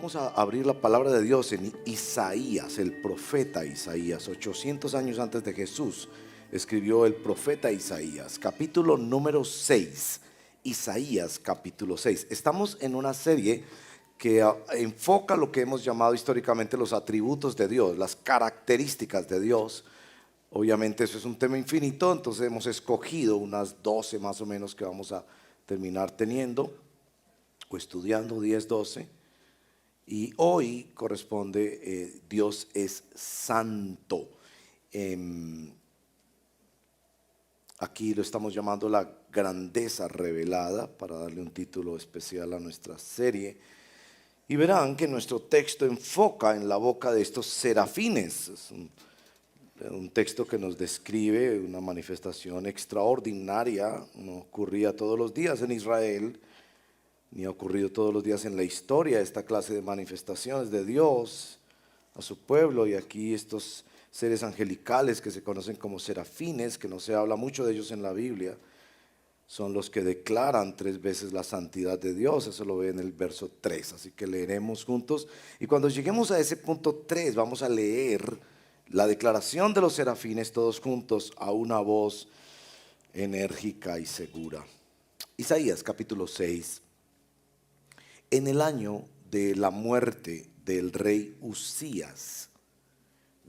Vamos a abrir la palabra de Dios en Isaías, el profeta Isaías. 800 años antes de Jesús escribió el profeta Isaías, capítulo número 6. Isaías capítulo 6. Estamos en una serie que enfoca lo que hemos llamado históricamente los atributos de Dios, las características de Dios. Obviamente eso es un tema infinito, entonces hemos escogido unas 12 más o menos que vamos a terminar teniendo o estudiando, 10, 12. Y hoy corresponde Dios es santo. Aquí lo estamos llamando la grandeza revelada, para darle un título especial a nuestra serie. Y verán que nuestro texto enfoca en la boca de estos serafines. Es un texto que nos describe una manifestación extraordinaria. No ocurría todos los días en Israel, ni ha ocurrido todos los días en la historia esta clase de manifestaciones de Dios a su pueblo. Y aquí estos seres angelicales que se conocen como serafines, que no se habla mucho de ellos en la Biblia, son los que declaran 3 veces la santidad de Dios. Eso lo ve en el verso 3, así que leeremos juntos. Y cuando lleguemos a ese punto 3 vamos a leer la declaración de los serafines todos juntos a una voz enérgica y segura. Isaías capítulo 6. En el año de la muerte del rey Uzías,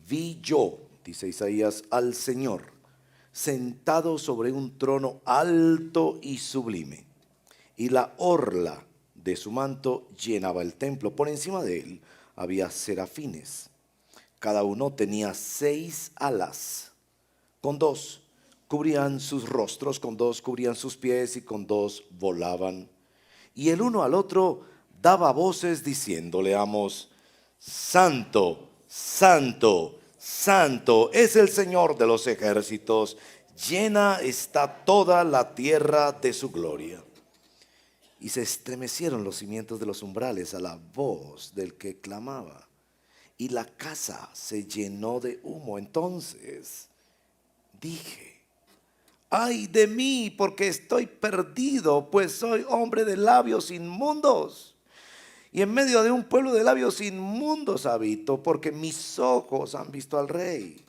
vi yo, dice Isaías, al Señor sentado sobre un trono alto y sublime, y la orla de su manto llenaba el templo. Por encima de él había serafines, cada uno tenía 6 alas, con 2 cubrían sus rostros, con 2 cubrían sus pies, y con 2 volaban. Y el uno al otro daba voces diciendo, leamos: Santo, Santo, Santo es el Señor de los ejércitos, llena está toda la tierra de su gloria. Y se estremecieron los cimientos de los umbrales a la voz del que clamaba, y la casa se llenó de humo. Entonces dije: ay de mí, porque estoy perdido, pues soy hombre de labios inmundos, y en medio de un pueblo de labios inmundos habito, porque mis ojos han visto al Rey,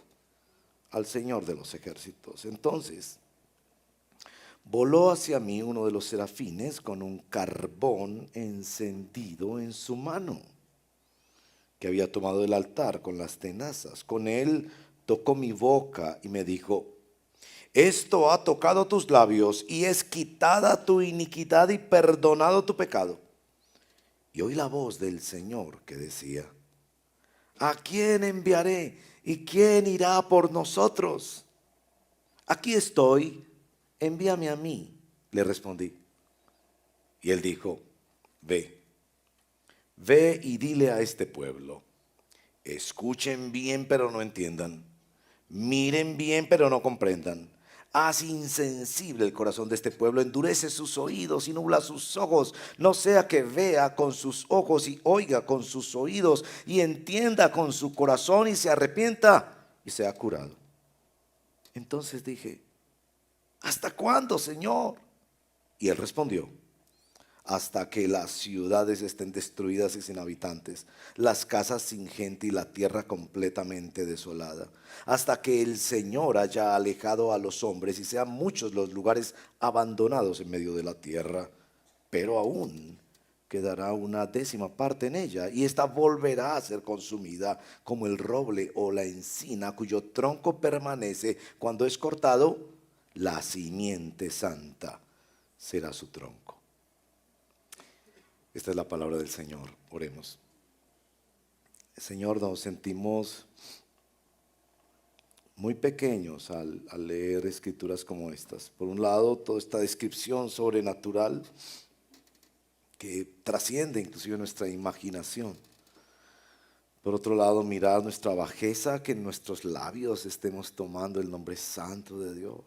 al Señor de los ejércitos. Entonces voló hacia mí uno de los serafines con un carbón encendido en su mano, que había tomado del altar con las tenazas. Con él tocó mi boca y me dijo: esto ha tocado tus labios, y es quitada tu iniquidad y perdonado tu pecado. Y oí la voz del Señor que decía: ¿a quién enviaré? ¿Y quién irá por nosotros? Aquí estoy, envíame a mí, le respondí. Y él dijo: ve y dile a este pueblo: escuchen bien pero no entiendan, miren bien pero no comprendan. Haz insensible el corazón de este pueblo, endurece sus oídos y nubla sus ojos, no sea que vea con sus ojos y oiga con sus oídos y entienda con su corazón y se arrepienta y sea curado. Entonces dije: ¿hasta cuándo, Señor? Y él respondió: hasta que las ciudades estén destruidas y sin habitantes, las casas sin gente y la tierra completamente desolada, hasta que el Señor haya alejado a los hombres y sean muchos los lugares abandonados en medio de la tierra. Pero aún quedará una 10ª parte en ella, y esta volverá a ser consumida como el roble o la encina, cuyo tronco permanece cuando es cortado. La simiente santa será su tronco. Esta es la palabra del Señor. Oremos. Señor, nos sentimos muy pequeños al leer escrituras como estas. Por un lado, toda esta descripción sobrenatural que trasciende inclusive nuestra imaginación. Por otro lado, mirar nuestra bajeza, que en nuestros labios estemos tomando el nombre santo de Dios.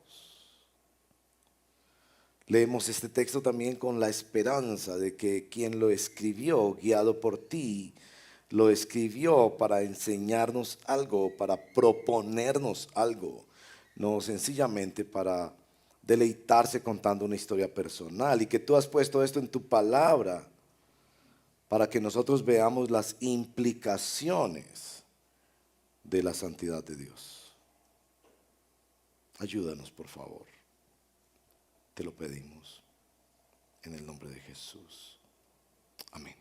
Leemos este texto también con la esperanza de que quien lo escribió, guiado por ti, lo escribió para enseñarnos algo, para proponernos algo, no sencillamente para deleitarse contando una historia personal, y que tú has puesto esto en tu palabra para que nosotros veamos las implicaciones de la santidad de Dios. Ayúdanos, por favor. Te lo pedimos en el nombre de Jesús. Amén.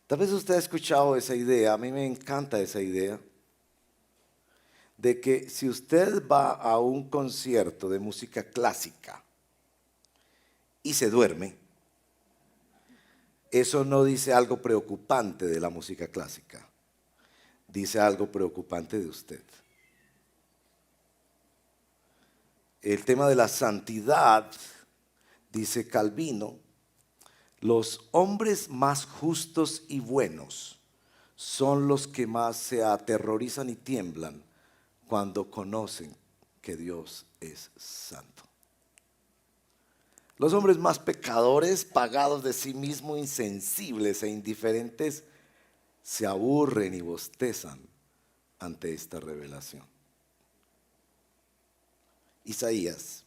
Tal vez usted ha escuchado esa idea, a mí me encanta esa idea, de que si usted va a un concierto de música clásica y se duerme, eso no dice algo preocupante de la música clásica, dice algo preocupante de usted. El tema de la santidad, dice Calvino, los hombres más justos y buenos son los que más se aterrorizan y tiemblan cuando conocen que Dios es santo. Los hombres más pecadores, pagados de sí mismos, insensibles e indiferentes, se aburren y bostezan ante esta revelación. Isaías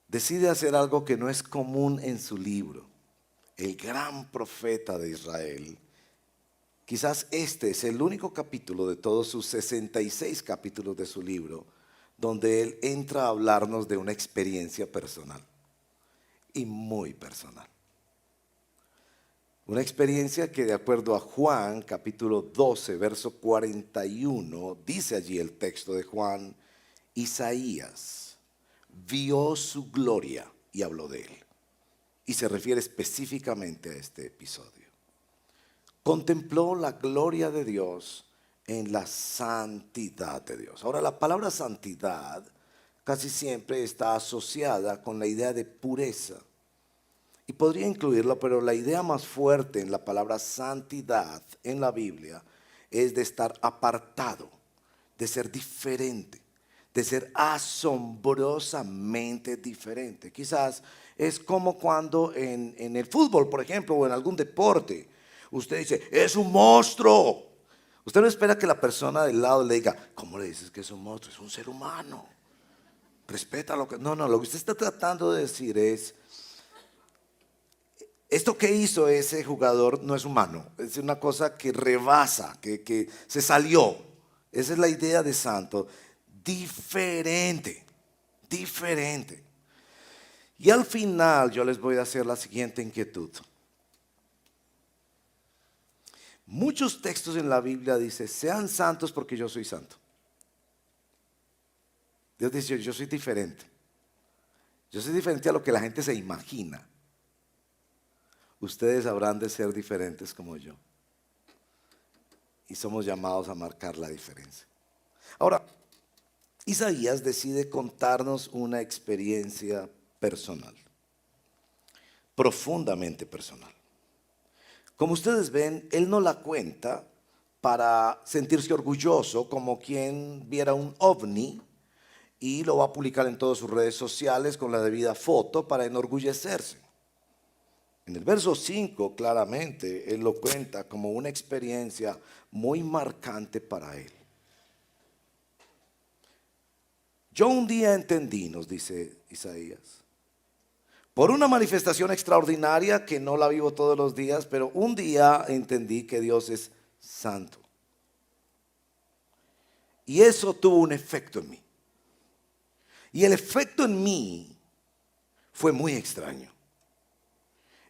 decide hacer algo que no es común en su libro. El gran profeta de Israel, quizás este es el único capítulo de todos sus 66 capítulos de su libro donde él entra a hablarnos de una experiencia personal y muy personal. Una experiencia que de acuerdo a Juan capítulo 12 verso 41, dice allí el texto de Juan, Isaías vio su gloria y habló de él. Y se refiere específicamente a este episodio. Contempló la gloria de Dios en la santidad de Dios. Ahora, la palabra santidad casi siempre está asociada con la idea de pureza. Y podría incluirlo, pero la idea más fuerte en la palabra santidad en la Biblia es de estar apartado, de ser diferente, de ser asombrosamente diferente. Quizás es como cuando en el fútbol, por ejemplo, o en algún deporte, usted dice, es un monstruo. Usted no espera que la persona del lado le diga, ¿cómo le dices que es un monstruo? Es un ser humano. Respeta lo que... No, lo que usted está tratando de decir es, esto que hizo ese jugador no es humano, es una cosa que rebasa, que se salió. Esa es la idea de santo. Diferente, diferente. Y al final yo les voy a hacer la siguiente inquietud. Muchos textos en la Biblia dicen, sean santos porque yo soy santo. Dios dice, yo soy diferente. Yo soy diferente a lo que la gente se imagina. Ustedes habrán de ser diferentes como yo. Y somos llamados a marcar la diferencia. Ahora, Isaías decide contarnos una experiencia personal, profundamente personal. Como ustedes ven, él no la cuenta para sentirse orgulloso como quien viera un ovni y lo va a publicar en todas sus redes sociales con la debida foto para enorgullecerse. En el verso 5 claramente él lo cuenta como una experiencia muy marcante para él. Yo un día entendí, nos dice Isaías, por una manifestación extraordinaria que no la vivo todos los días, pero un día entendí que Dios es santo. Y eso tuvo un efecto en mí. Y el efecto en mí fue muy extraño.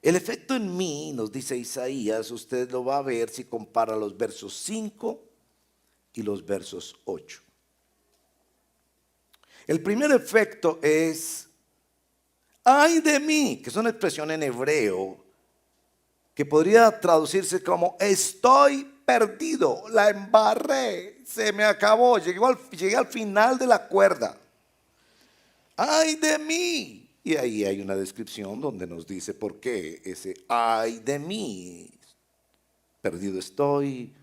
El efecto en mí, nos dice Isaías, usted lo va a ver si compara los versos 5 y los versos 8. El primer efecto es, ay de mí, que es una expresión en hebreo que podría traducirse como estoy perdido, la embarré, se me acabó, llegué al final de la cuerda. Ay de mí. Y ahí hay una descripción donde nos dice por qué ese ay de mí. Perdido estoy,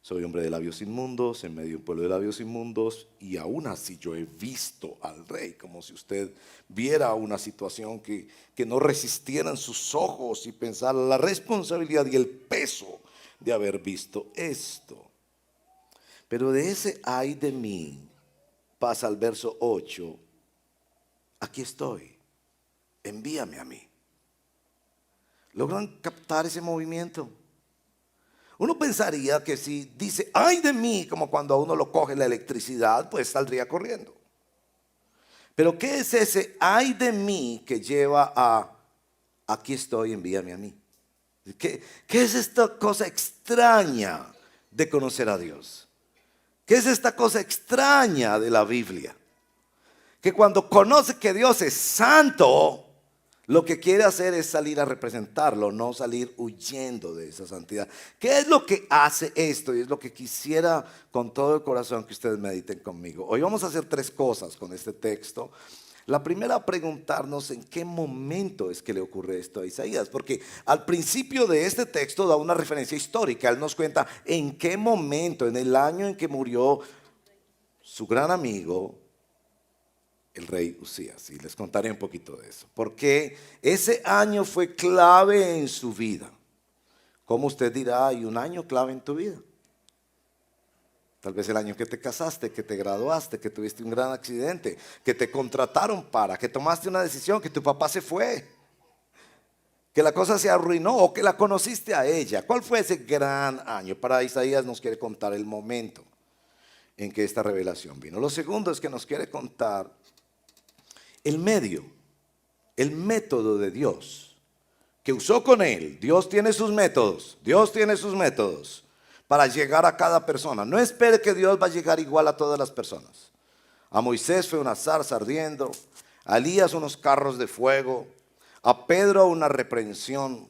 soy hombre de labios inmundos, en medio de un pueblo de labios inmundos, y aún así yo he visto al rey, como si usted viera una situación que no resistieran sus ojos y pensara la responsabilidad y el peso de haber visto esto. Pero de ese ay de mí pasa al verso 8, aquí estoy, envíame a mí. ¿Logran captar ese movimiento? Uno pensaría que si dice, ay de mí, como cuando a uno lo coge la electricidad, pues saldría corriendo. Pero ¿qué es ese ay de mí que lleva a aquí estoy, envíame a mí? ¿Qué es esta cosa extraña de conocer a Dios? ¿Qué es esta cosa extraña de la Biblia? Que cuando conoce que Dios es santo, lo que quiere hacer es salir a representarlo, no salir huyendo de esa santidad. ¿Qué es lo que hace esto? Y es lo que quisiera con todo el corazón que ustedes mediten conmigo. Hoy vamos a hacer 3 cosas con este texto. La primera, preguntarnos en qué momento es que le ocurre esto a Isaías, porque al principio de este texto da una referencia histórica. Él nos cuenta en qué momento, en el año en que murió su gran amigo, el rey Usías. Y les contaré un poquito de eso, porque ese año fue clave en su vida. ¿Cómo usted dirá, hay un año clave en tu vida? Tal vez el año que te casaste, que te graduaste, que tuviste un gran accidente, que te contrataron para, que tomaste una decisión, que tu papá se fue, que la cosa se arruinó o que la conociste a ella. ¿Cuál fue ese gran año? Para Isaías nos quiere contar el momento en que esta revelación vino. Lo segundo es que nos quiere contar el medio, el método de Dios que usó con él. Dios tiene sus métodos, Dios tiene sus métodos para llegar a cada persona. No espere que Dios va a llegar igual a todas las personas. A Moisés fue una zarza ardiendo, a Elías unos carros de fuego, a Pedro una reprensión,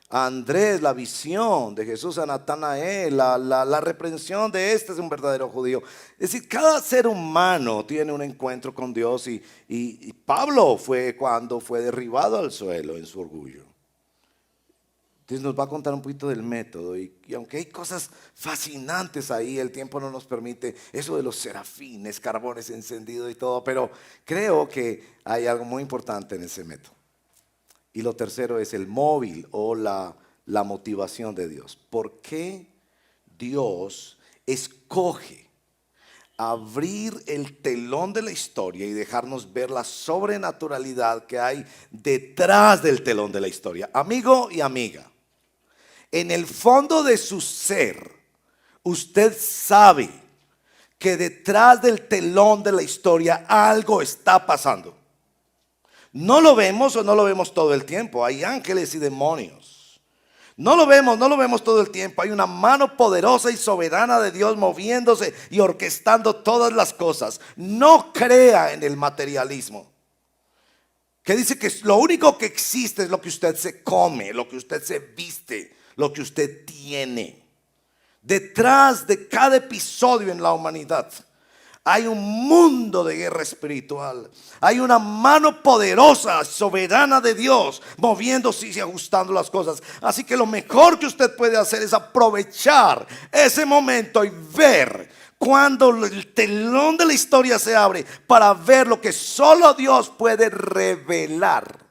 a Andrés la visión de Jesús, a Natanael la reprensión de este es un verdadero judío. Es decir, cada ser humano tiene un encuentro con Dios y Pablo fue cuando fue derribado al suelo en su orgullo. Entonces nos va a contar un poquito del método y aunque hay cosas fascinantes ahí, el tiempo no nos permite eso de los serafines, carbones encendidos y todo, pero creo que hay algo muy importante en ese método. Y lo tercero es el móvil o la motivación de Dios. ¿Por qué Dios escoge abrir el telón de la historia y dejarnos ver la sobrenaturalidad que hay detrás del telón de la historia? Amigo y amiga, en el fondo de su ser, usted sabe que detrás del telón de la historia algo está pasando. No lo vemos o no lo vemos todo el tiempo. Hay ángeles y demonios. No lo vemos todo el tiempo. Hay una mano poderosa y soberana de Dios moviéndose y orquestando todas las cosas. No crea en el materialismo, que dice que lo único que existe es lo que usted se come, lo que usted se viste, lo que usted tiene. Detrás de cada episodio en la humanidad hay un mundo de guerra espiritual. Hay una mano poderosa, soberana de Dios, moviéndose y ajustando las cosas. Así que lo mejor que usted puede hacer es aprovechar ese momento y ver cuando el telón de la historia se abre para ver lo que solo Dios puede revelar.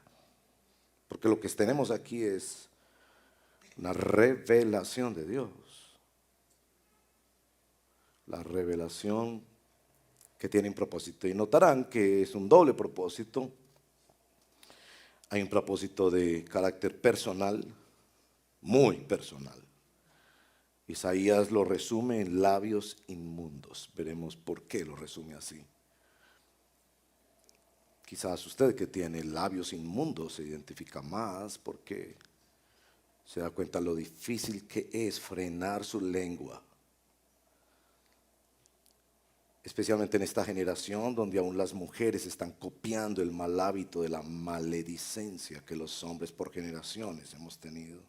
Porque lo que tenemos aquí es una revelación de Dios. La revelación que tiene un propósito. Y notarán que es un doble propósito. Hay un propósito de carácter personal, muy personal. Isaías lo resume en labios inmundos. Veremos por qué lo resume así. Quizás usted que tiene labios inmundos se identifica más porque se da cuenta lo difícil que es frenar su lengua. Especialmente en esta generación donde aún las mujeres están copiando el mal hábito de la maledicencia que los hombres por generaciones hemos tenido.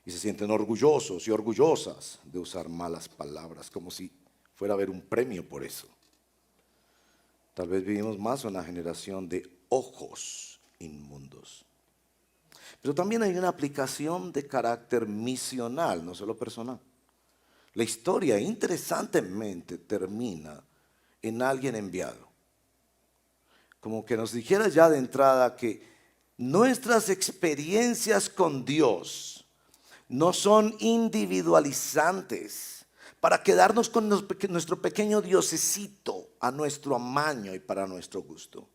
Y se sienten orgullosos y orgullosas de usar malas palabras, como si fuera a haber un premio por eso. Tal vez vivimos más en una generación de ojos inmundos. Pero también hay una aplicación de carácter misional, no solo personal. La historia interesantemente termina en alguien enviado. Como que nos dijera ya de entrada que nuestras experiencias con Dios no son individualizantes para quedarnos con nuestro pequeño diosecito a nuestro amaño y para nuestro gusto,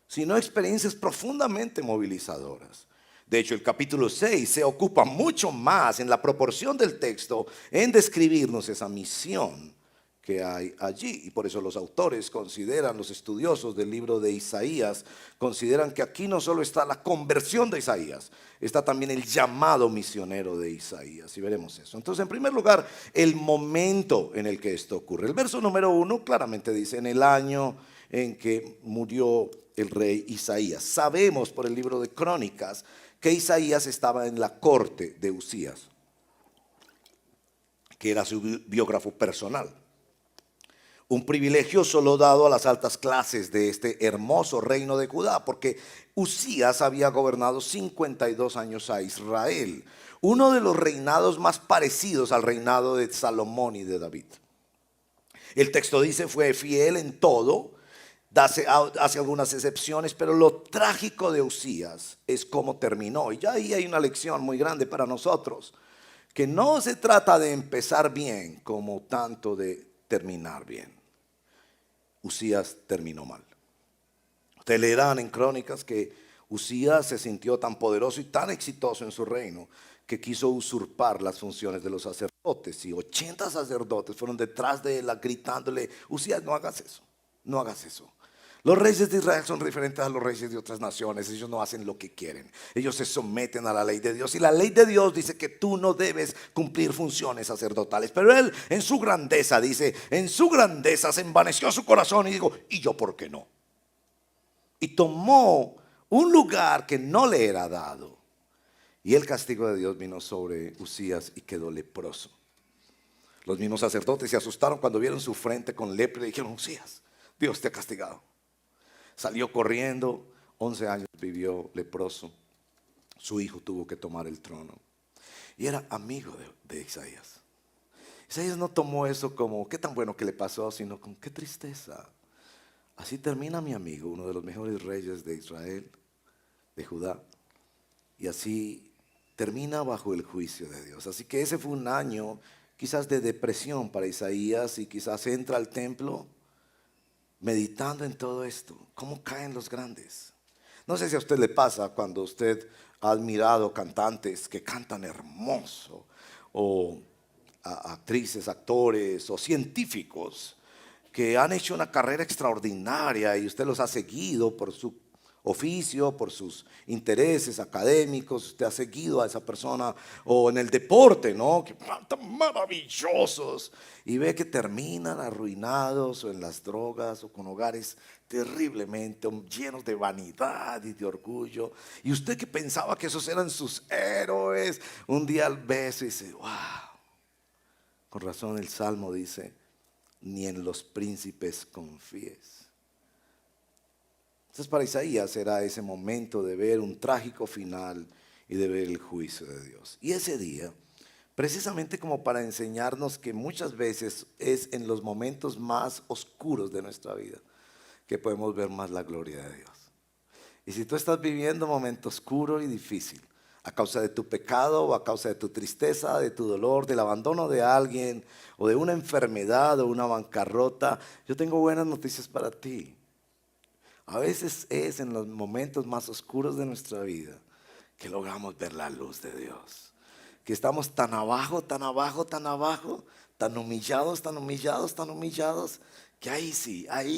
sino experiencias profundamente movilizadoras. De hecho, el capítulo 6 se ocupa mucho más en la proporción del texto en describirnos esa misión que hay allí. Y por eso los autores consideran, los estudiosos del libro de Isaías, consideran que aquí no solo está la conversión de Isaías, está también el llamado misionero de Isaías. Y veremos eso. Entonces, en primer lugar, el momento en el que esto ocurre. El verso número 1 claramente dice, en el año en que murió el rey Isaías. Sabemos por el libro de Crónicas que Isaías estaba en la corte de Usías, que era su biógrafo personal. Un privilegio solo dado a las altas clases de este hermoso reino de Judá, porque Usías había gobernado 52 años a Israel, uno de los reinados más parecidos al reinado de Salomón y de David. El texto dice, fue fiel en todo, hace algunas excepciones, pero lo trágico de Usías es cómo terminó. Y ya ahí hay una lección muy grande para nosotros, que no se trata de empezar bien como tanto de terminar bien. Usías terminó mal. Ustedes leerán en Crónicas que Usías se sintió tan poderoso y tan exitoso en su reino que quiso usurpar las funciones de los sacerdotes, y 80 sacerdotes fueron detrás de él gritándole, Usías, no hagas eso, no hagas eso. Los reyes de Israel son diferentes a los reyes de otras naciones. Ellos no hacen lo que quieren. Ellos se someten a la ley de Dios. Y la ley de Dios dice que tú no debes cumplir funciones sacerdotales. Pero él en su grandeza dice, en su grandeza se envaneció su corazón y dijo, ¿y yo por qué no? Y tomó un lugar que no le era dado. Y el castigo de Dios vino sobre Usías y quedó leproso. Los mismos sacerdotes se asustaron cuando vieron su frente con lepra y dijeron, Usías, Dios te ha castigado. Salió corriendo, 11 años vivió leproso. Su hijo tuvo que tomar el trono. Y era amigo de Isaías. Isaías no tomó eso como, qué tan bueno que le pasó, sino con qué tristeza. Así termina mi amigo, uno de los mejores reyes de Israel, de Judá. Y así termina bajo el juicio de Dios. Así que ese fue un año quizás de depresión para Isaías, y quizás entra al templo meditando en todo esto, cómo caen los grandes. No sé si a usted le pasa cuando usted ha admirado cantantes que cantan hermoso, o actrices, actores o científicos que han hecho una carrera extraordinaria y usted los ha seguido por su oficio, por sus intereses académicos, usted ha seguido a esa persona, o en el deporte, ¿no? Que tan maravillosos, y ve que terminan arruinados o en las drogas o con hogares terriblemente llenos de vanidad y de orgullo. Y usted que pensaba que esos eran sus héroes, un día ve eso y dice, wow, con razón el Salmo dice, ni en los príncipes confíes. Entonces para Isaías era ese momento de ver un trágico final y de ver el juicio de Dios. Y ese día, precisamente como para enseñarnos que muchas veces es en los momentos más oscuros de nuestra vida que podemos ver más la gloria de Dios. Y si tú estás viviendo un momento oscuro y difícil, a causa de tu pecado o a causa de tu tristeza, de tu dolor, del abandono de alguien o de una enfermedad o una bancarrota, yo tengo buenas noticias para ti. A veces es en los momentos más oscuros de nuestra vida que logramos ver la luz de Dios. Que estamos tan abajo, tan abajo, tan abajo, tan humillados, tan humillados, tan humillados, que ahí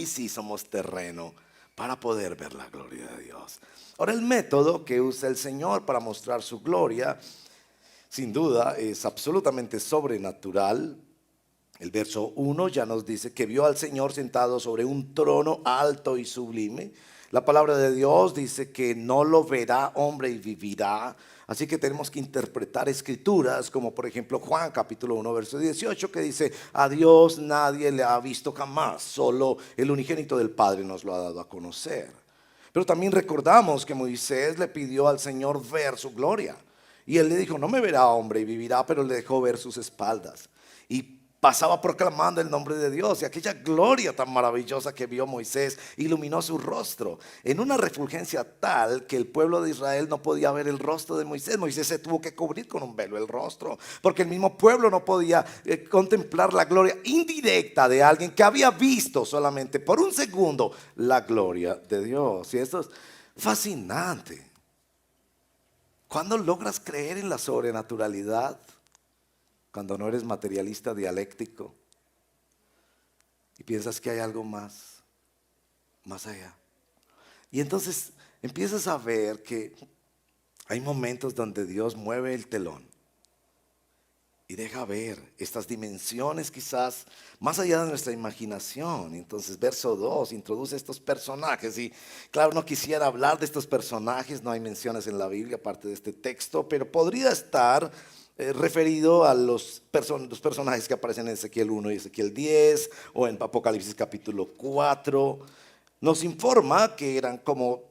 sí somos terreno para poder ver la gloria de Dios. Ahora, el método que usa el Señor para mostrar su gloria, sin duda, es absolutamente sobrenatural. El verso 1 ya nos dice que vio al Señor sentado sobre un trono alto y sublime. La palabra de Dios dice que no lo verá hombre y vivirá. Así que tenemos que interpretar escrituras como por ejemplo Juan capítulo 1 verso 18, que dice, a Dios nadie le ha visto jamás, solo el unigénito del Padre nos lo ha dado a conocer. Pero también recordamos que Moisés le pidió al Señor ver su gloria. Y él le dijo, no me verá hombre y vivirá, pero le dejó ver sus espaldas. Y pasaba proclamando el nombre de Dios, y aquella gloria tan maravillosa que vio Moisés iluminó su rostro en una refulgencia tal que el pueblo de Israel no podía ver el rostro de Moisés. Moisés se tuvo que cubrir con un velo el rostro, porque el mismo pueblo no podía contemplar la gloria indirecta de alguien que había visto solamente por un segundo la gloria de Dios. Y esto es fascinante. ¿Cuándo logras creer en la sobrenaturalidad? Cuando no eres materialista dialéctico y piensas que hay algo más allá. Y entonces empiezas a ver que hay momentos donde Dios mueve el telón y deja ver estas dimensiones quizás más allá de nuestra imaginación. Entonces verso 2 introduce estos personajes y claro, no quisiera hablar de estos personajes, no hay menciones en la Biblia aparte de este texto, pero podría estar referido a los personajes que aparecen en Ezequiel 1 y Ezequiel 10 o en Apocalipsis capítulo 4. Nos informa que eran como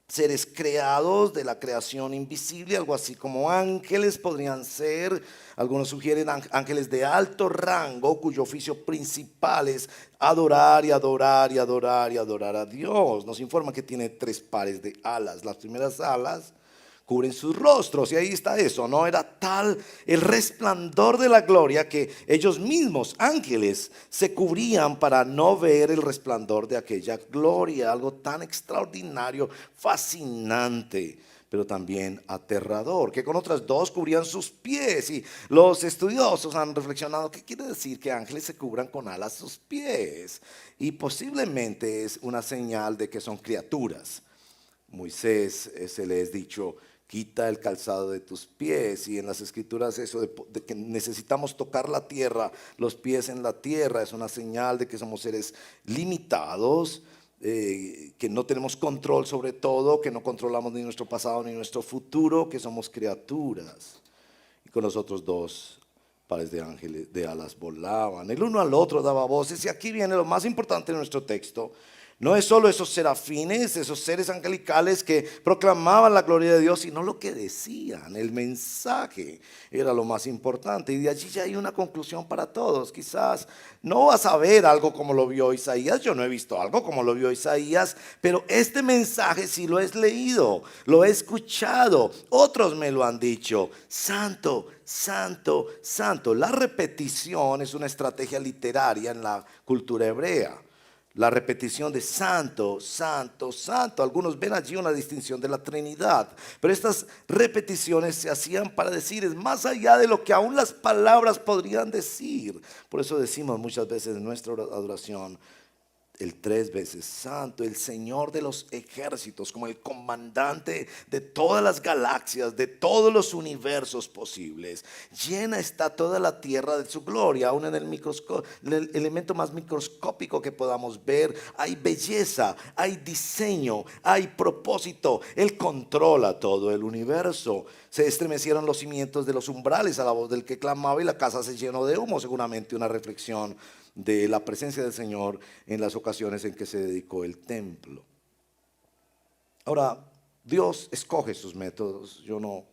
seres creados de la creación invisible, algo así como ángeles podrían ser. Algunos sugieren ángeles de alto rango cuyo oficio principal es adorar y adorar y adorar y adorar a Dios. Nos informa que tiene 3 pares de alas. Las primeras alas cubren sus rostros y ahí está eso, ¿no? Era tal el resplandor de la gloria que ellos mismos, ángeles, se cubrían para no ver el resplandor de aquella gloria, algo tan extraordinario, fascinante, pero también aterrador, que con otras 2 cubrían sus pies. Y los estudiosos han reflexionado, ¿qué quiere decir que ángeles se cubran con alas sus pies? Y posiblemente es una señal de que son criaturas. Moisés se le es dicho, quita el calzado de tus pies, y en las escrituras eso de que necesitamos tocar la tierra, los pies en la tierra, es una señal de que somos seres limitados, que no tenemos control sobre todo, que no controlamos ni nuestro pasado ni nuestro futuro, que somos criaturas. Y con los otros 2 pares de ángeles de alas volaban, el uno al otro daba voces, y aquí viene lo más importante de nuestro texto. No es solo esos serafines, esos seres angelicales que proclamaban la gloria de Dios, sino lo que decían, el mensaje era lo más importante. Y de allí ya hay una conclusión para todos. Quizás no vas a ver algo como lo vio Isaías, yo no he visto algo como lo vio Isaías, pero este mensaje sí lo he leído, lo he escuchado, otros me lo han dicho. Santo, santo, santo. La repetición es una estrategia literaria en la cultura hebrea. La repetición de santo, santo, santo. Algunos ven allí una distinción de la Trinidad, pero estas repeticiones se hacían para decir, es más allá de lo que aún las palabras podrían decir. Por eso decimos muchas veces en nuestra adoración, el 3 veces santo, el Señor de los ejércitos, como el comandante de todas las galaxias, de todos los universos posibles. Llena está toda la tierra de su gloria, aún en el elemento más microscópico que podamos ver. Hay belleza, hay diseño, hay propósito. Él controla todo el universo. Se estremecieron los cimientos de los umbrales a la voz del que clamaba y la casa se llenó de humo. Seguramente una reflexión de la presencia del Señor en las ocasiones en que se dedicó el templo. Ahora, Dios escoge sus métodos. Yo no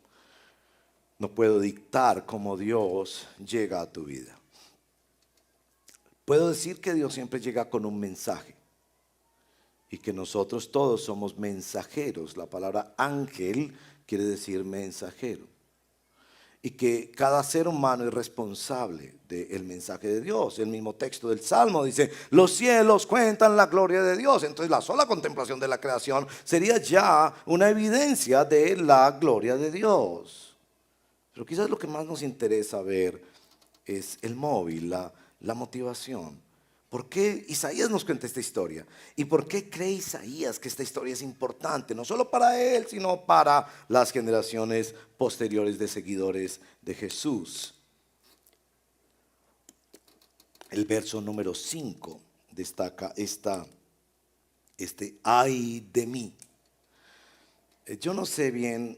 puedo dictar cómo Dios llega a tu vida. Puedo decir que Dios siempre llega con un mensaje y que nosotros todos somos mensajeros. La palabra ángel quiere decir mensajero. Y que cada ser humano es responsable del mensaje de Dios. El mismo texto del Salmo dice, los cielos cuentan la gloria de Dios. Entonces la sola contemplación de la creación sería ya una evidencia de la gloria de Dios. Pero quizás lo que más nos interesa ver es el móvil, la motivación. ¿Por qué Isaías nos cuenta esta historia? ¿Y por qué cree Isaías que esta historia es importante? No solo para él, sino para las generaciones posteriores de seguidores de Jesús. El verso número 5 destaca este ay de mí. Yo no sé bien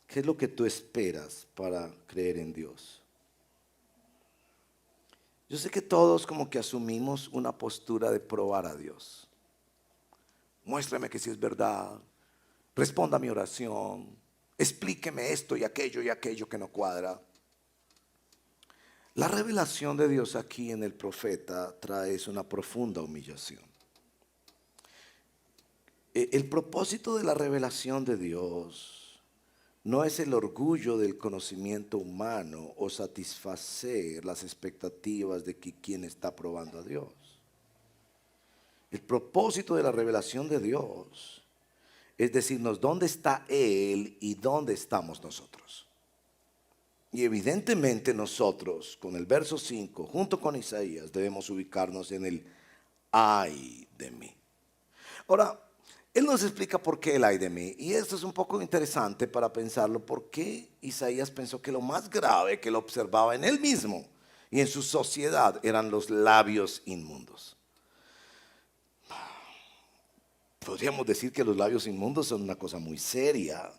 qué es lo que tú esperas para creer en Dios. Yo sé que todos como que asumimos una postura de probar a Dios. Muéstrame que sí es verdad, responda a mi oración, explíqueme esto y aquello que no cuadra. La revelación de Dios aquí en el profeta trae una profunda humillación. El propósito de la revelación de Dios no es el orgullo del conocimiento humano o satisfacer las expectativas de quien está probando a Dios. El propósito de la revelación de Dios es decirnos dónde está Él y dónde estamos nosotros. Y evidentemente nosotros, con el verso 5, junto con Isaías, debemos ubicarnos en el ay de mí. Ahora, él nos explica por qué el ay de mí. Y esto es un poco interesante para pensarlo. ¿Por qué Isaías pensó que lo más grave que lo observaba en él mismo y en su sociedad eran los labios inmundos? Podríamos decir que los labios inmundos son una cosa muy seria.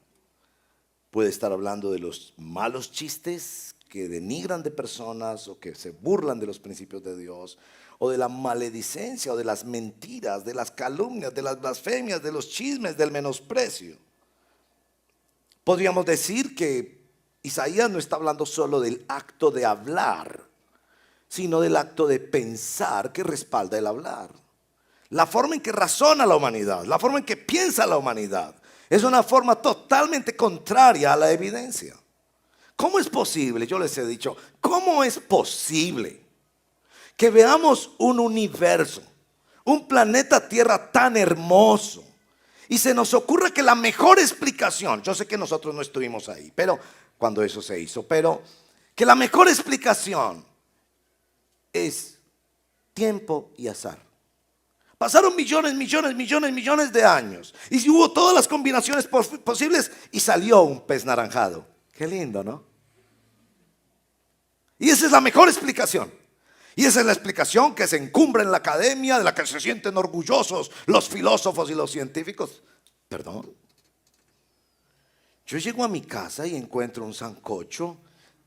Puede estar hablando de los malos chistes que denigran de personas o que se burlan de los principios de Dios, o de la maledicencia, o de las mentiras, de las calumnias, de las blasfemias, de los chismes, del menosprecio. Podríamos decir que Isaías no está hablando solo del acto de hablar, sino del acto de pensar que respalda el hablar. La forma en que razona la humanidad, la forma en que piensa la humanidad, es una forma totalmente contraria a la evidencia. ¿Cómo es posible? Yo les he dicho, ¿cómo es posible que veamos un universo, un planeta Tierra tan hermoso, y se nos ocurra que la mejor explicación, yo sé que nosotros no estuvimos ahí, pero cuando eso se hizo, pero que la mejor explicación es tiempo y azar? Pasaron millones de años. Y si hubo todas las combinaciones posibles y salió un pez naranjado. Qué lindo, ¿no? Y esa es la mejor explicación. Y esa es la explicación que se encumbra en la academia, de la que se sienten orgullosos los filósofos y los científicos. Perdón. Yo llego a mi casa y encuentro un sancocho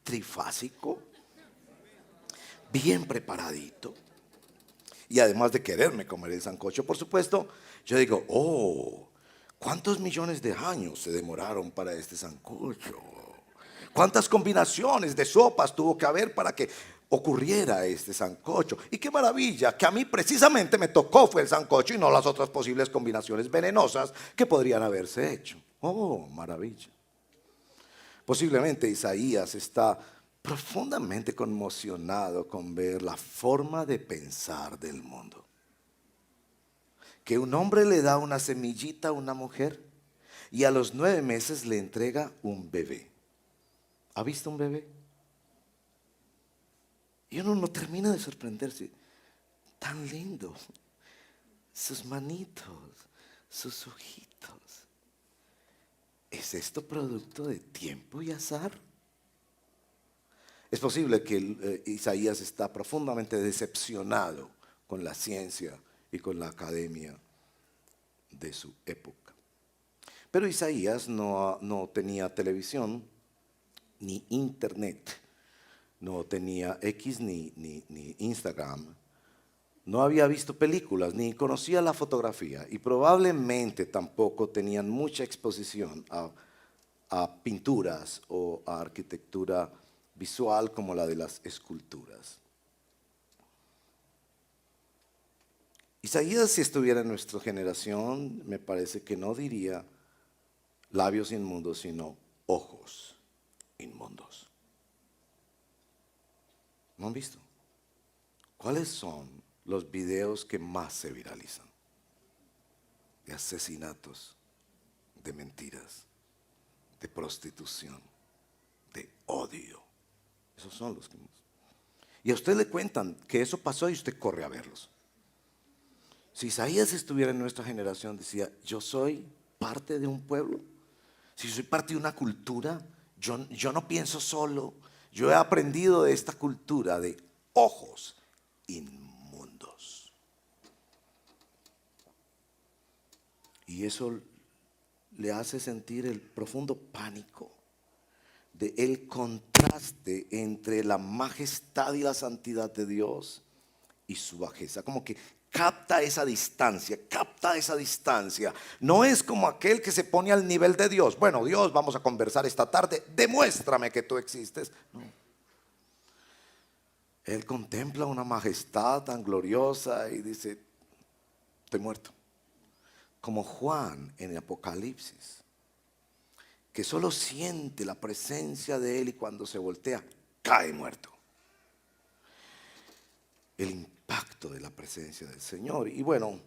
trifásico, bien preparadito. Y además de quererme comer el sancocho, por supuesto, yo digo, oh, ¿cuántos millones de años se demoraron para este sancocho? ¿Cuántas combinaciones de sopas tuvo que haber para que ocurriera este sancocho? Y qué maravilla, que a mí precisamente me tocó fue el sancocho y no las otras posibles combinaciones venenosas que podrían haberse hecho. Oh, maravilla. Posiblemente Isaías está profundamente conmocionado con ver la forma de pensar del mundo. Que un hombre le da una semillita a una mujer y a los 9 meses le entrega un bebé. ¿Ha visto un bebé? Y uno no termina de sorprenderse. Tan lindo. Sus manitos, sus ojitos. ¿Es esto producto de tiempo y azar? Es posible que Isaías está profundamente decepcionado con la ciencia y con la academia de su época. Pero Isaías no tenía televisión ni internet, no tenía X ni Instagram, no había visto películas ni conocía la fotografía y probablemente tampoco tenían mucha exposición a pinturas o a arquitectura visual como la de las esculturas. Isaías, si estuviera en nuestra generación, me parece que no diría labios inmundos, sino ojos inmundos. ¿No han visto? ¿Cuáles son los videos que más se viralizan? De asesinatos, de mentiras, de prostitución, de odio. Esos son los que más. Y a usted le cuentan que eso pasó y usted corre a verlos. Si Isaías estuviera en nuestra generación, decía, yo soy parte de un pueblo. Si soy parte de una cultura, yo no pienso solo. Yo he aprendido de esta cultura de ojos inmundos. Y eso le hace sentir el profundo pánico de el contraste entre la majestad y la santidad de Dios y su bajeza. Como que capta esa distancia. No es como aquel que se pone al nivel de Dios. Bueno, Dios, vamos a conversar esta tarde, demuéstrame que tú existes. No. Él contempla una majestad tan gloriosa y dice, estoy muerto. Como Juan en el Apocalipsis, que solo siente la presencia de Él y cuando se voltea, cae muerto. El impacto de la presencia del Señor. Y bueno,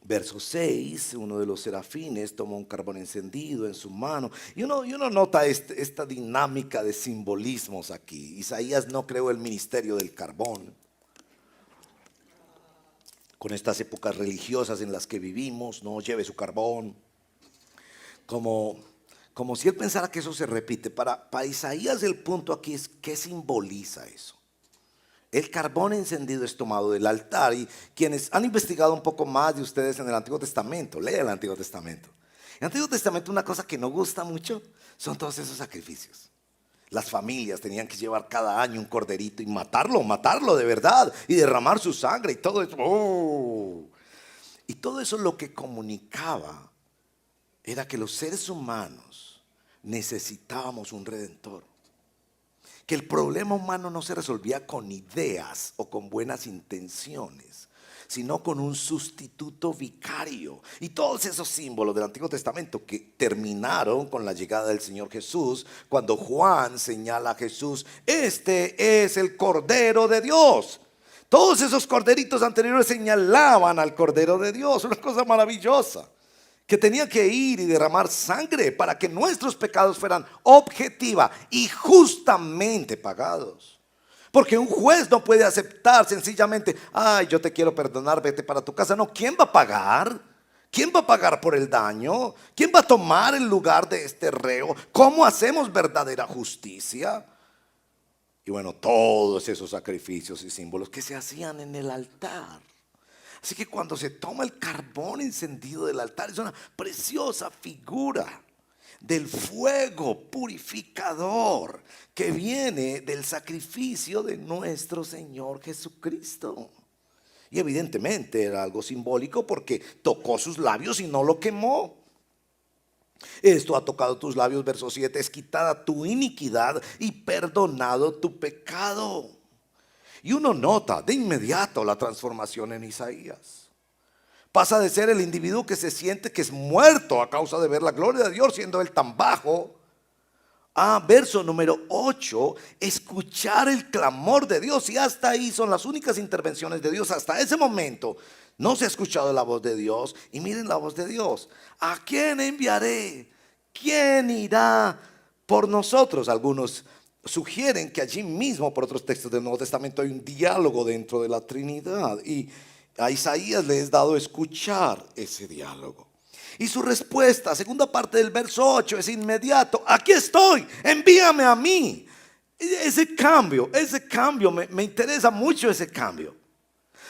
Verso 6, uno de los serafines toma un carbón encendido en su mano. Y uno nota esta dinámica de simbolismos aquí. Isaías no creó el ministerio del carbón. Con estas épocas religiosas en las que vivimos, no lleve su carbón. Como si él pensara que eso se repite. Para Isaías el punto aquí es ¿qué simboliza eso? El carbón encendido es tomado del altar, y quienes han investigado un poco más de ustedes en el Antiguo Testamento, lea el Antiguo Testamento. En el Antiguo Testamento una cosa que no gusta mucho son todos esos sacrificios. Las familias tenían que llevar cada año un corderito y matarlo de verdad y derramar su sangre y todo eso. ¡Oh! Y todo eso lo que comunicaba era que los seres humanos necesitábamos un redentor. Que el problema humano no se resolvía con ideas o con buenas intenciones, sino con un sustituto vicario. Y todos esos símbolos del Antiguo Testamento que terminaron con la llegada del Señor Jesús, cuando Juan señala a Jesús, este es el Cordero de Dios. Todos esos corderitos anteriores señalaban al Cordero de Dios, una cosa maravillosa, que tenía que ir y derramar sangre para que nuestros pecados fueran objetiva y justamente pagados. Porque un juez no puede aceptar sencillamente, ay, yo te quiero perdonar, vete para tu casa. No, ¿quién va a pagar? ¿Quién va a pagar por el daño? ¿Quién va a tomar el lugar de este reo? ¿Cómo hacemos verdadera justicia? Y bueno, todos esos sacrificios y símbolos que se hacían en el altar. Así que cuando se toma el carbón encendido del altar, es una preciosa figura del fuego purificador que viene del sacrificio de nuestro Señor Jesucristo. Y evidentemente era algo simbólico porque tocó sus labios y no lo quemó. Esto ha tocado tus labios, verso 7, es quitada tu iniquidad y perdonado tu pecado. Y uno nota de inmediato la transformación en Isaías. Pasa de ser el individuo que se siente que es muerto a causa de ver la gloria de Dios siendo él tan bajo, a verso número 8, escuchar el clamor de Dios. Y hasta ahí son las únicas intervenciones de Dios. Hasta ese momento no se ha escuchado la voz de Dios. Y miren la voz de Dios: ¿a quién enviaré? ¿Quién irá por nosotros? Algunos sugieren que allí mismo, por otros textos del Nuevo Testamento, hay un diálogo dentro de la Trinidad, y a Isaías le es dado escuchar ese diálogo. Y su respuesta, segunda parte del verso 8, es inmediato: aquí estoy, envíame a mí. Ese cambio me interesa mucho, ese cambio.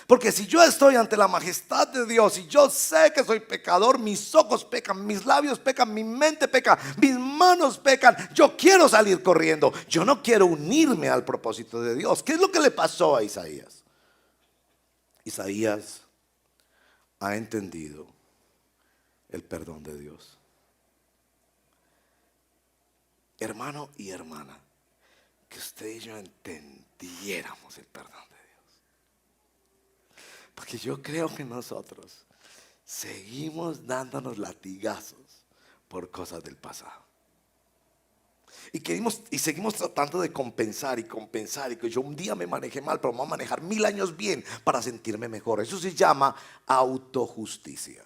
Porque si yo estoy ante la majestad de Dios y yo sé que soy pecador, mis ojos pecan, mis labios pecan, mi mente peca, mis manos pecan, yo quiero salir corriendo. Yo no quiero unirme al propósito de Dios. ¿Qué es lo que le pasó a Isaías? Isaías ha entendido el perdón de Dios. Hermano y hermana, que usted y yo entendiéramos el perdón de Dios. Porque yo creo que nosotros seguimos dándonos latigazos por cosas del pasado. Y seguimos tratando de compensar y que yo un día me manejé mal, pero me voy a manejar 1000 años bien para sentirme mejor. Eso se llama autojusticia.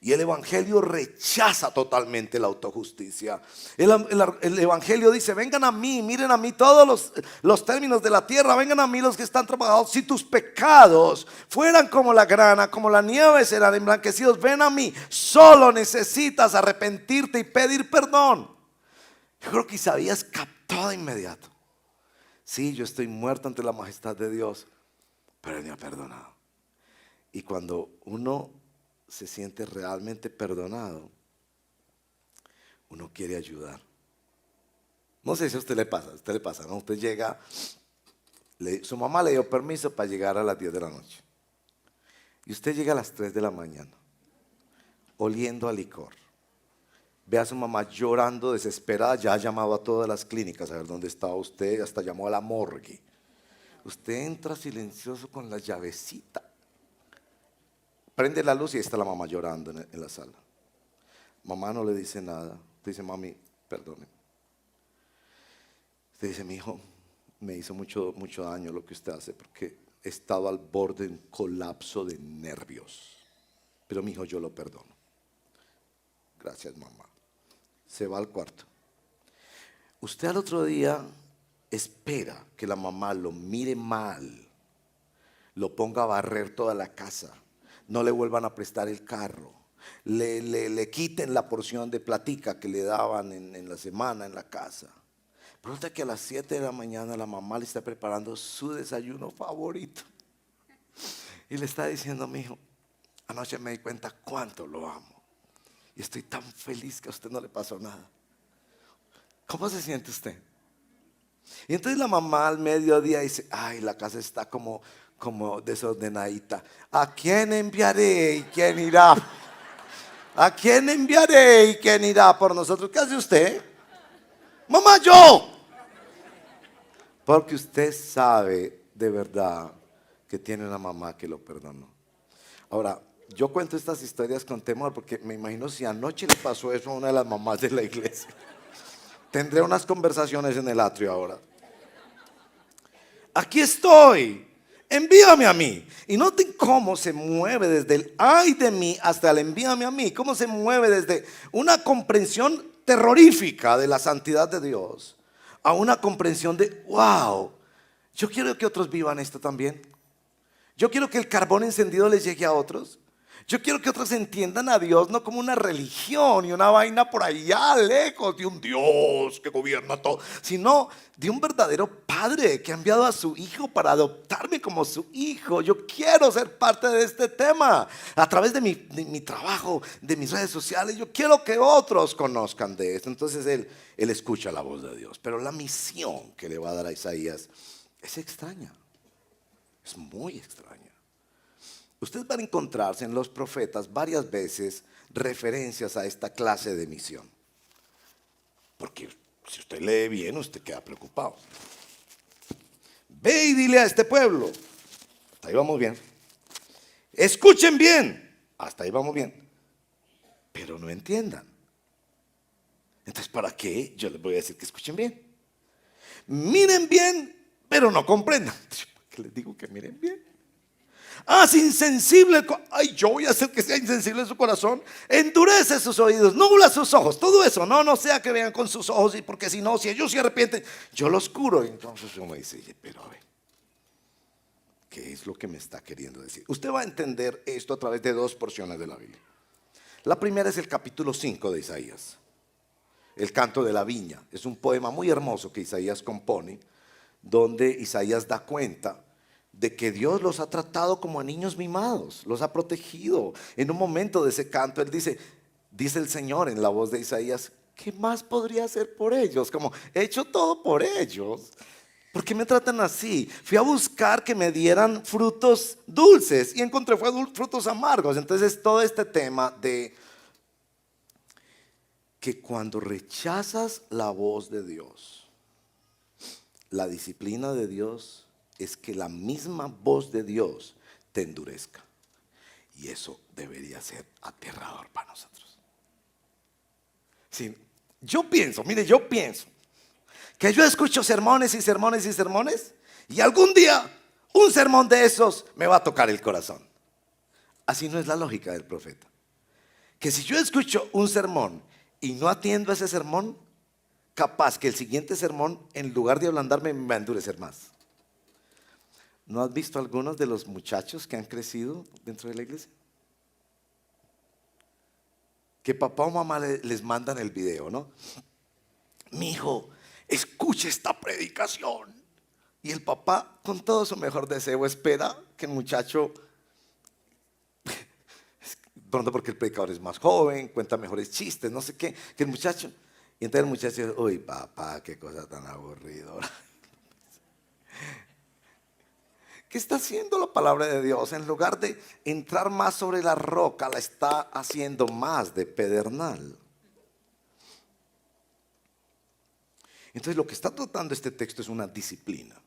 Y el Evangelio rechaza totalmente la autojusticia. El Evangelio dice: vengan a mí, miren a mí todos los términos de la tierra, vengan a mí los que están trabajados. Si tus pecados fueran como la grana, como la nieve, serán emblanquecidos. Ven a mí, solo necesitas arrepentirte y pedir perdón. Yo creo que Isaías captó de inmediato: sí, yo estoy muerto ante la majestad de Dios, pero Él me ha perdonado. Y cuando uno se siente realmente perdonado, uno quiere ayudar. No sé si a usted le pasa, ¿no? Usted llega, su mamá le dio permiso para llegar a las 10 de la noche. Y usted llega a las 3 de la mañana, oliendo a licor. Ve a su mamá llorando, desesperada, ya ha llamado a todas las clínicas a ver dónde estaba usted, hasta llamó a la morgue. Usted entra silencioso con la llavecita. Prende la luz y está la mamá llorando en la sala. Mamá no le dice nada. Usted dice: mami, perdone. Usted dice: mi hijo, me hizo mucho daño lo que usted hace, porque he estado al borde de un colapso de nervios. pero mi hijo yo lo perdono. Gracias, mamá. Se va al cuarto. Usted al otro día espera que la mamá lo mire mal, lo ponga a barrer toda la casa, no le vuelvan a prestar el carro, le quiten la porción de platica que le daban en la semana en la casa. Resulta que a las 7 de la mañana la mamá le está preparando su desayuno favorito y le está diciendo: mi hijo, anoche me di cuenta cuánto lo amo y estoy tan feliz que a usted no le pasó nada. ¿Cómo se siente usted? Y entonces la mamá al mediodía dice: ay, la casa está como desordenadita. ¿A quién enviaré y quién irá? ¿A quién enviaré y quién irá por nosotros? ¿Qué hace usted? Mamá, yo. Porque usted sabe de verdad que tiene una mamá que lo perdonó. Ahora, yo cuento estas historias con temor porque me imagino si anoche le pasó eso a una de las mamás de la iglesia. Tendré unas conversaciones en el atrio ahora. Aquí estoy, envíame a mí. Y noten cómo se mueve desde el ay de mí hasta el envíame a mí. Cómo se mueve desde una comprensión terrorífica de la santidad de Dios a una comprensión de wow, yo quiero que otros vivan esto también. Yo quiero que el carbón encendido les llegue a otros. Yo quiero que otros entiendan a Dios no como una religión y una vaina por allá lejos de un Dios que gobierna todo, sino de un verdadero Padre que ha enviado a su Hijo para adoptarme como su hijo. Yo quiero ser parte de este tema a través de mi trabajo, de mis redes sociales. Yo quiero que otros conozcan de esto. Entonces él escucha la voz de Dios, pero la misión que le va a dar a Isaías es extraña, es muy extraña. Ustedes van a encontrarse en los profetas varias veces referencias a esta clase de misión. Porque si usted lee bien, usted queda preocupado. Ve y dile a este pueblo. Hasta ahí vamos bien. Escuchen bien. Hasta ahí vamos bien. Pero no entiendan. Entonces, ¿para qué? Yo les voy a decir que escuchen bien. Miren bien, pero no comprendan. ¿Por qué les digo que miren bien? Haz insensible, ay, yo voy a hacer que sea insensible su corazón. Endurece sus oídos, nubla sus ojos. Todo eso, no sea que vean con sus ojos, y porque si no, si ellos se arrepienten, yo los curo. Entonces uno dice: pero a ver, ¿qué es lo que me está queriendo decir? Usted va a entender esto a través de dos porciones de la Biblia. La primera es el capítulo 5 de Isaías, el canto de la viña. Es un poema muy hermoso que Isaías compone, donde Isaías da cuenta de que Dios los ha tratado como a niños mimados, los ha protegido. En un momento de ese canto él dice el Señor en la voz de Isaías: ¿qué más podría hacer por ellos? Como he hecho todo por ellos. ¿Por qué me tratan así? Fui a buscar que me dieran frutos dulces y encontré frutos amargos. Entonces todo este tema de que cuando rechazas la voz de Dios, la disciplina de Dios es que la misma voz de Dios te endurezca. Y eso debería ser aterrador para nosotros. Sí, yo pienso que yo escucho sermones y sermones y sermones, y algún día un sermón de esos me va a tocar el corazón. Así no es la lógica del profeta. Que si yo escucho un sermón y no atiendo a ese sermón, capaz que el siguiente sermón, en lugar de ablandarme, me va a endurecer más. ¿No has visto algunos de los muchachos que han crecido dentro de la iglesia? Que papá o mamá les mandan el video, ¿no? Mi hijo, escuche esta predicación. Y el papá, con todo su mejor deseo, espera que el muchacho, pronto porque el predicador es más joven, cuenta mejores chistes, no sé qué, que el muchacho. Y entonces el muchacho dice: uy, papá, qué cosa tan aburridora. ¿Qué está haciendo la palabra de Dios? En lugar de entrar más sobre la roca, la está haciendo más de pedernal. Entonces lo que está tratando este texto es una disciplina.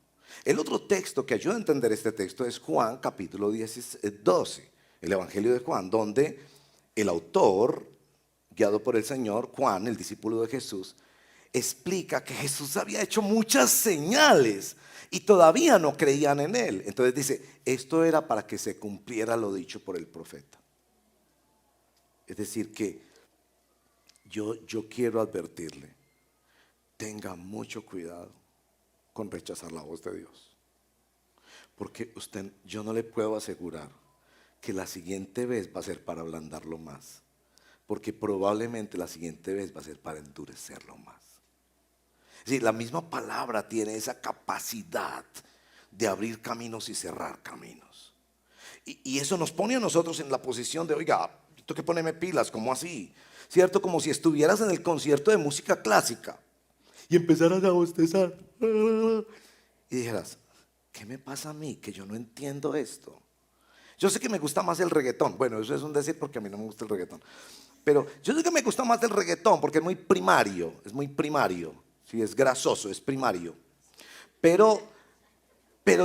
El otro texto que ayuda a entender este texto es Juan capítulo 12, el Evangelio de Juan, donde el autor, guiado por el Señor, Juan, el discípulo de Jesús, explica que Jesús había hecho muchas señales y todavía no creían en él. Entonces dice: esto era para que se cumpliera lo dicho por el profeta. Es decir, que yo quiero advertirle, tenga mucho cuidado con rechazar la voz de Dios. Porque yo no le puedo asegurar que la siguiente vez va a ser para ablandarlo más. Porque probablemente la siguiente vez va a ser para endurecerlo más. Es decir, la misma palabra tiene esa capacidad de abrir caminos y cerrar caminos. Y eso nos pone a nosotros en la posición de, oiga, tengo que ponerme pilas, ¿cómo así? ¿Cierto? Como si estuvieras en el concierto de música clásica y empezaras a bostezar. Y dijeras, ¿qué me pasa a mí? Que yo no entiendo esto. Yo sé que me gusta más el reggaetón. Bueno, eso es un decir porque a mí no me gusta el reggaetón. Pero yo sé que me gusta más el reggaetón porque es muy primario. Es muy primario. Sí, es grasoso, es primario. Pero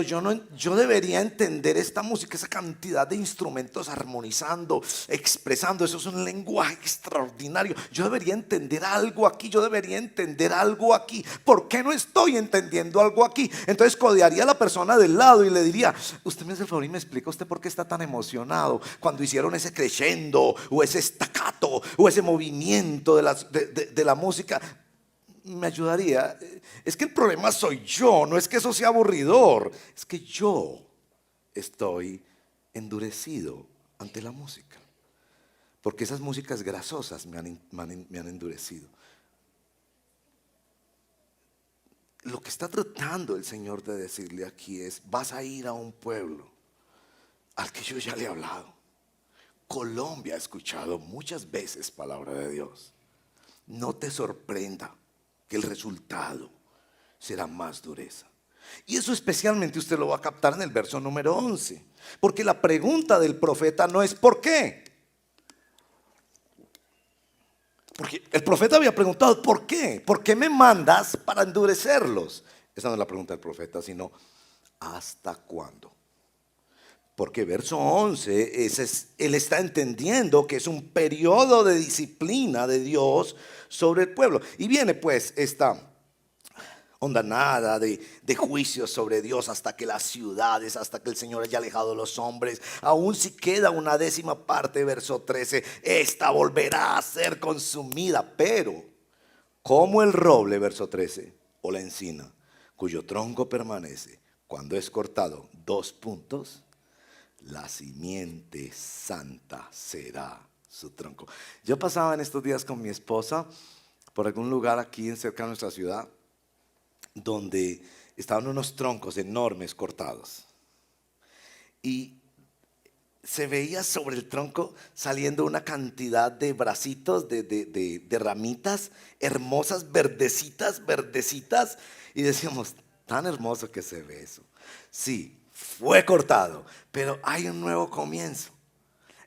yo debería entender esta música, esa cantidad de instrumentos armonizando, expresando, eso es un lenguaje extraordinario. Yo debería entender algo aquí, yo debería entender algo aquí. ¿Por qué no estoy entendiendo algo aquí? Entonces codearía a la persona del lado y le diría, usted me hace el favor y me explica usted por qué está tan emocionado cuando hicieron ese crescendo o ese staccato o ese movimiento de la música. Me ayudaría. Es que el problema soy yo, no es que eso sea aburridor, es que yo estoy endurecido ante la música, porque esas músicas grasosas me han endurecido. Lo que está tratando el Señor de decirle aquí es, vas a ir a un pueblo al que yo ya le he hablado. Colombia ha escuchado muchas veces palabra de Dios. No te sorprenda que el resultado será más dureza. Y eso especialmente usted lo va a captar en el verso número 11. Porque la pregunta del profeta no es ¿por qué? Porque el profeta había preguntado ¿por qué? ¿Por qué me mandas para endurecerlos? Esa no es la pregunta del profeta, sino ¿hasta cuándo? Porque verso 11, él está entendiendo que es un periodo de disciplina de Dios sobre el pueblo. Y viene pues esta hondanada de juicios sobre Dios hasta que las ciudades, hasta que el Señor haya alejado a los hombres. Aún si queda una décima parte, verso 13, esta volverá a ser consumida. Pero como el roble, verso 13, o la encina, cuyo tronco permanece cuando es cortado, dos puntos, la simiente santa será su tronco. Yo pasaba en estos días con mi esposa por algún lugar aquí cerca de nuestra ciudad donde estaban unos troncos enormes cortados y se veía sobre el tronco saliendo una cantidad de bracitos, de ramitas hermosas, verdecitas, verdecitas, y decíamos, tan hermoso que se ve eso. Sí, fue cortado, pero hay un nuevo comienzo.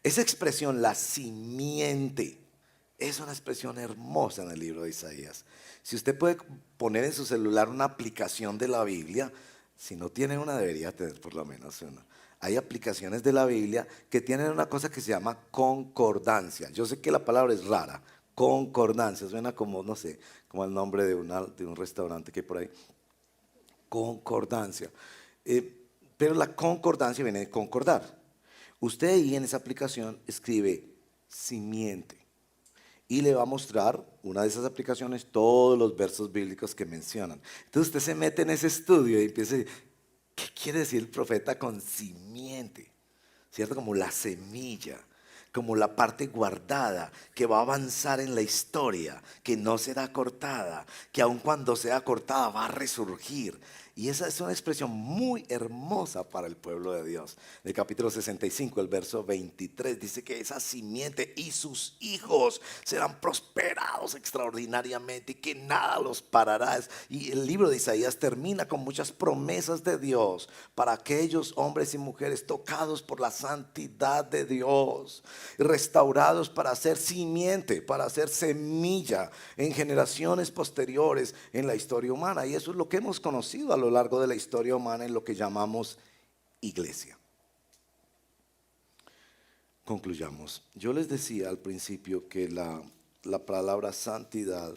Esa expresión, la simiente, es una expresión hermosa en el libro de Isaías. Si usted puede poner en su celular una aplicación de la Biblia, si no tiene una, debería tener por lo menos una. Hay aplicaciones de la Biblia que tienen una cosa que se llama concordancia. Yo sé que la palabra es rara, concordancia, suena como, no sé, como el nombre de un restaurante que hay por ahí. Concordancia. Pero la concordancia viene de concordar. Usted ahí en esa aplicación escribe simiente y le va a mostrar una de esas aplicaciones todos los versos bíblicos que mencionan. Entonces usted se mete en ese estudio y empieza a decir, ¿qué quiere decir el profeta con simiente? ¿Cierto? Como la semilla, como la parte guardada que va a avanzar en la historia, que no será cortada, que aun cuando sea cortada va a resurgir. Y esa es una expresión muy hermosa para el pueblo de Dios. En el capítulo 65, el verso 23, dice que esa simiente y sus hijos serán prosperados extraordinariamente y que nada los parará. Y el libro de Isaías termina con muchas promesas de Dios para aquellos hombres y mujeres tocados por la santidad de Dios, restaurados para ser simiente, para ser semilla en generaciones posteriores en la historia humana. Y eso es lo que hemos conocido a lo largo de la historia humana en lo que llamamos iglesia. Concluyamos. Yo les decía al principio que la palabra santidad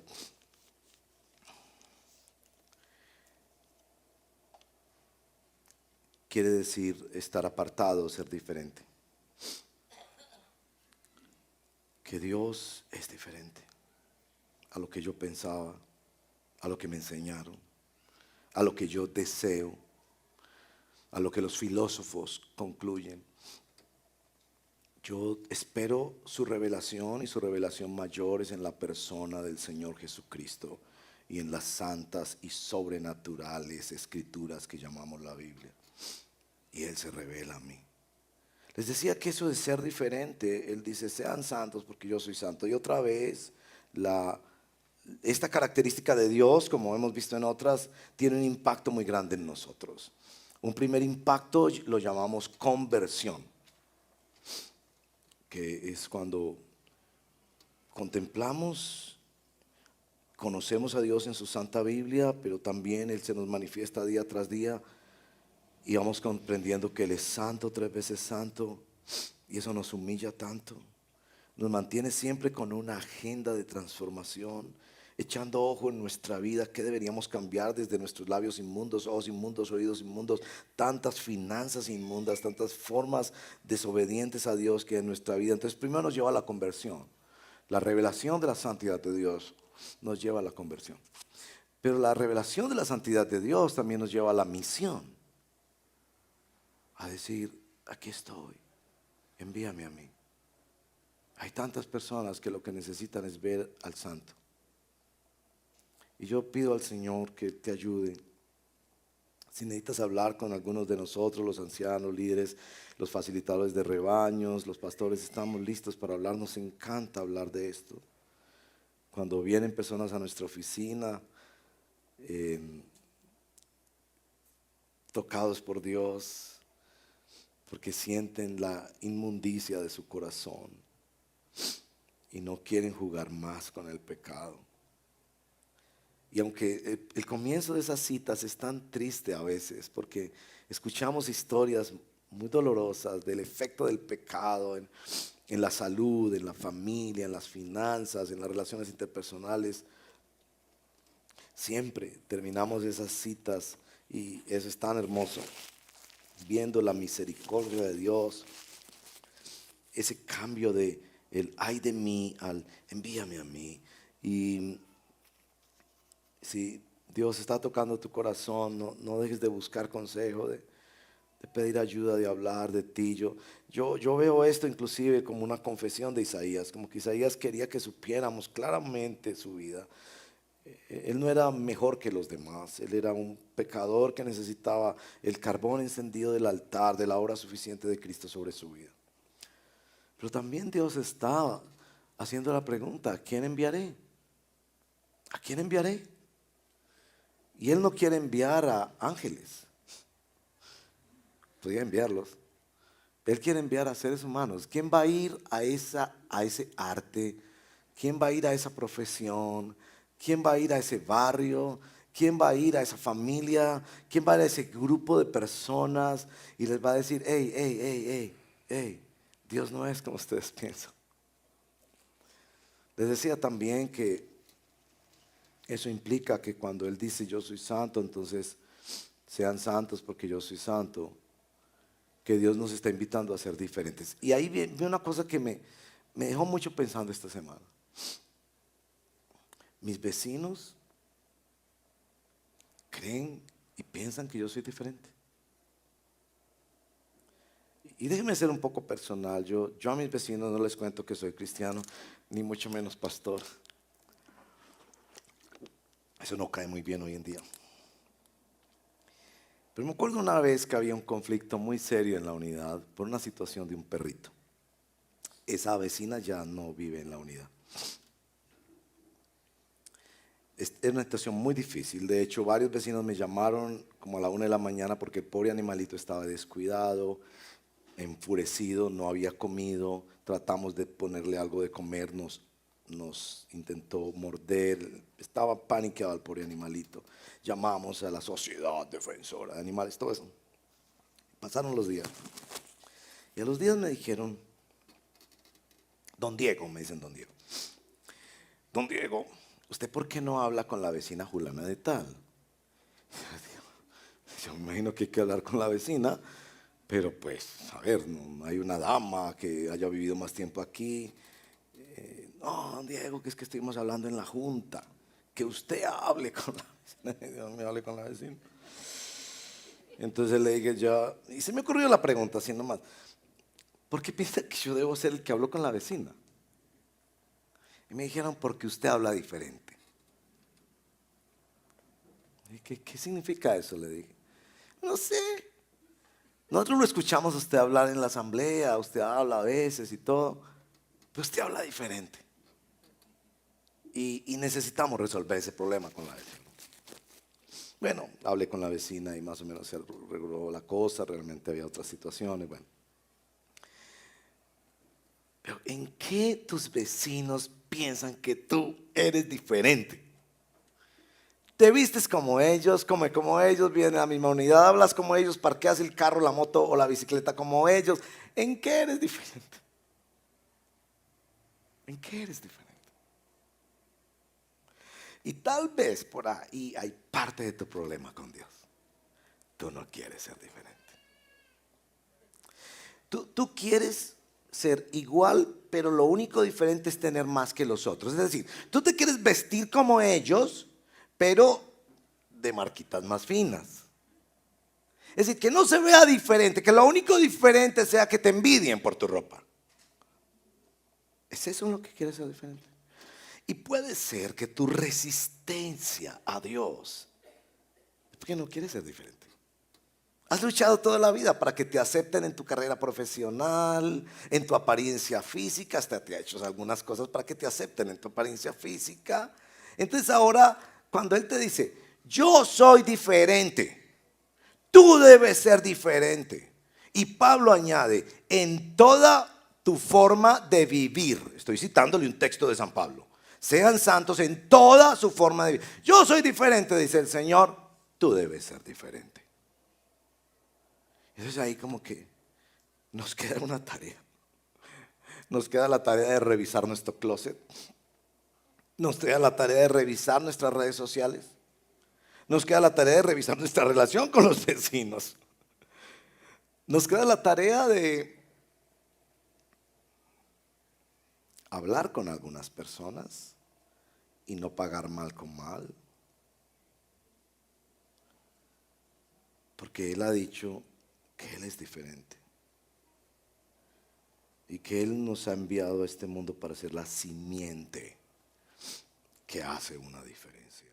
quiere decir estar apartado, ser diferente. que Dios es diferente a lo que yo pensaba, a lo que me enseñaron, a lo que yo deseo, a lo que los filósofos concluyen. Yo espero su revelación, y su revelación mayor es en la persona del Señor Jesucristo y en las santas y sobrenaturales escrituras que llamamos la Biblia. Y Él se revela a mí. Les decía que eso de ser diferente, Él dice, sean santos porque yo soy santo. Y otra vez, esta característica de Dios, como hemos visto en otras, tiene un impacto muy grande en nosotros. Un primer impacto lo llamamos conversión, que es cuando contemplamos, conocemos a Dios en su Santa Biblia, pero también Él se nos manifiesta día tras día y vamos comprendiendo que Él es santo, 3 veces santo, y eso nos humilla tanto. Nos mantiene siempre con una agenda de transformación, echando ojo en nuestra vida, qué deberíamos cambiar desde nuestros labios inmundos, ojos inmundos, oídos inmundos, tantas finanzas inmundas, tantas formas desobedientes a Dios que hay en nuestra vida. Entonces primero nos lleva a la conversión. La revelación de la santidad de Dios nos lleva a la conversión. Pero la revelación de la santidad de Dios también nos lleva a la misión. A decir, aquí estoy, envíame a mí. Hay tantas personas que lo que necesitan es ver al santo. Y yo pido al Señor que te ayude. Si necesitas hablar con algunos de nosotros, los ancianos, líderes, los facilitadores de rebaños, los pastores, estamos listos para hablar. Nos encanta hablar de esto. Cuando vienen personas a nuestra oficina, tocados por Dios, porque sienten la inmundicia de su corazón y no quieren jugar más con el pecado. Y aunque el comienzo de esas citas es tan triste a veces, porque escuchamos historias muy dolorosas del efecto del pecado en la salud, en la familia, en las finanzas, en las relaciones interpersonales, siempre terminamos esas citas y eso es tan hermoso, viendo la misericordia de Dios, ese cambio de el ay de mí al envíame a mí. Y si Dios está tocando tu corazón, no dejes de buscar consejo, de pedir ayuda, de hablar de ti. Yo veo esto inclusive como una confesión de Isaías, como que Isaías quería que supiéramos claramente su vida. Él no era mejor que los demás, él era un pecador que necesitaba el carbón encendido del altar, de la obra suficiente de Cristo sobre su vida. Pero también Dios está haciendo la pregunta, ¿a quién enviaré? ¿A quién enviaré? Y Él no quiere enviar a ángeles, podría enviarlos. Él quiere enviar a seres humanos. ¿Quién va a ir a ese arte? ¿Quién va a ir a esa profesión? ¿Quién va a ir a ese barrio? ¿Quién va a ir a esa familia? ¿Quién va a ir a ese grupo de personas? Y les va a decir, hey, Dios no es como ustedes piensan. Les decía también que eso implica que cuando Él dice yo soy santo, entonces sean santos porque yo soy santo. Que Dios nos está invitando a ser diferentes. Y ahí viene una cosa que me dejó mucho pensando esta semana. Mis vecinos creen y piensan que yo soy diferente. Y déjenme ser un poco personal. Yo a mis vecinos no les cuento que soy cristiano, ni mucho menos pastor. Eso no cae muy bien hoy en día. Pero me acuerdo una vez que había un conflicto muy serio en la unidad por una situación de un perrito. Esa vecina ya no vive en la unidad. Es una situación muy difícil. De hecho, varios vecinos me llamaron como a la 1 de la mañana porque el pobre animalito estaba descuidado, enfurecido, no había comido. Tratamos de ponerle algo de comer, nos intentó morder, estaba paniqueado el pobre animalito. Llamamos a la Sociedad Defensora de Animales, todo eso. Pasaron los días. Y a los días me dijeron, don Diego, me dicen don Diego. Don Diego, ¿usted por qué no habla con la vecina Julana de tal? Yo me imagino que hay que hablar con la vecina, pero pues, a ver, no hay una dama que haya vivido más tiempo aquí. No, don Diego, que es que estuvimos hablando en la junta. Que usted hable con la vecina. Dios mío, hable con la vecina. Entonces le dije yo, y se me ocurrió la pregunta así nomás. ¿Por qué piensa que yo debo ser el que habló con la vecina? Y me dijeron, porque usted habla diferente. Y ¿qué significa eso? Le dije. No sé. Nosotros lo escuchamos a usted hablar en la asamblea, usted habla a veces y todo, pero usted habla diferente. Y necesitamos resolver ese problema con la vecina. Bueno, hablé con la vecina y más o menos se reguló la cosa, realmente había otras situaciones, bueno. Pero ¿en qué tus vecinos piensan que tú eres diferente? Te vistes como ellos, come como ellos, vienen a la misma unidad, hablas como ellos, parqueas el carro, la moto o la bicicleta como ellos. ¿En qué eres diferente? ¿En qué eres diferente? Y tal vez por ahí hay parte de tu problema con Dios. Tú no quieres ser diferente. Tú quieres ser igual, pero lo único diferente es tener más que los otros. Es decir, tú te quieres vestir como ellos, pero de marquitas más finas. Es decir, que no se vea diferente, que lo único diferente sea que te envidien por tu ropa. ¿Es eso lo que quieres ser diferente? Y puede ser que tu resistencia a Dios es porque no quieres ser diferente. Has luchado toda la vida para que te acepten en tu carrera profesional, en tu apariencia física, hasta te ha hecho algunas cosas para que te acepten en tu apariencia física. Entonces ahora, cuando Él te dice, yo soy diferente, tú debes ser diferente. Y Pablo añade, en toda tu forma de vivir, estoy citándole un texto de San Pablo, sean santos en toda su forma de vivir. Yo soy diferente, dice el Señor, tú debes ser diferente. Entonces ahí como que nos queda una tarea. Nos queda la tarea de revisar nuestro closet. Nos queda la tarea de revisar nuestras redes sociales. Nos queda la tarea de revisar nuestra relación con los vecinos. Nos queda la tarea de hablar con algunas personas y no pagar mal con mal. Porque Él ha dicho que Él es diferente. Y que Él nos ha enviado a este mundo para ser la simiente que hace una diferencia.